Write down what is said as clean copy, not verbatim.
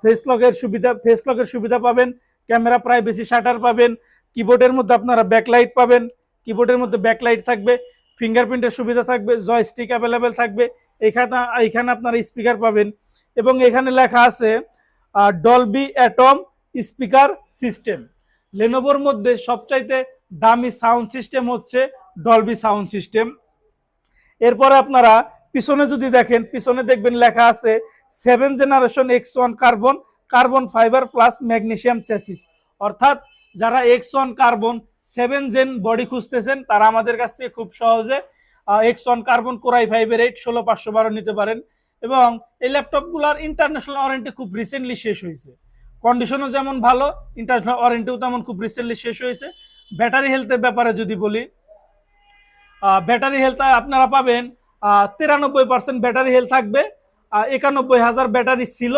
Face লকের সুবিধা পাবেন, ক্যামেরা প্রাইভেসি শাটার পাবেন, কিবোর্ডের মধ্যে আপনারা ব্যাকলাইট পাবেন, কিবোর্ডের মধ্যে ব্যাকলাইট থাকবে, ফিঙ্গারপ্রিন্টের সুবিধা থাকবে, জয়স্টিক অ্যাভেলেবেল থাকবে। এখানে এখানে আপনারা স্পিকার পাবেন এবং এখানে লেখা আছে ডলবি অ্যাটম স্পিকার সিস্টেম। লেনোভোর মধ্যে সবচাইতে দামি সাউন্ড সিস্টেম হচ্ছে ডলবি সাউন্ড সিস্টেম। এরপরে আপনারা পিছনে যদি দেখেন, পিছনে দেখবেন লেখা আছে 7 generation X1 carbon, carbon fibre plus magnesium chassis. অর্থাৎ যারা X1 কার্বন 7 জেন বডি খুঁজতেছেন তারা আমাদের কাছ থেকে খুব সহজে X1 কার্বন কোরাই 5 16512 নিতে পারেন। এবং এই ল্যাপটপগুলোর ইন্টারন্যাশনাল ওয়ারেন্টি খুব রিসেন্টলি শেষ হয়েছে, কন্ডিশনও যেমন ভালো, ইন্টারন্যাশনাল ওয়ারেন্টিও তেমন খুব রিসেন্টলি শেষ হয়েছে। ব্যাটারি হেলথের ব্যাপারে যদি বলি, ব্যাটারি হেলথ আপনারা পাবেন 93% ব্যাটারি হেলথ থাকবে। 91,000 ব্যাটারি ছিল,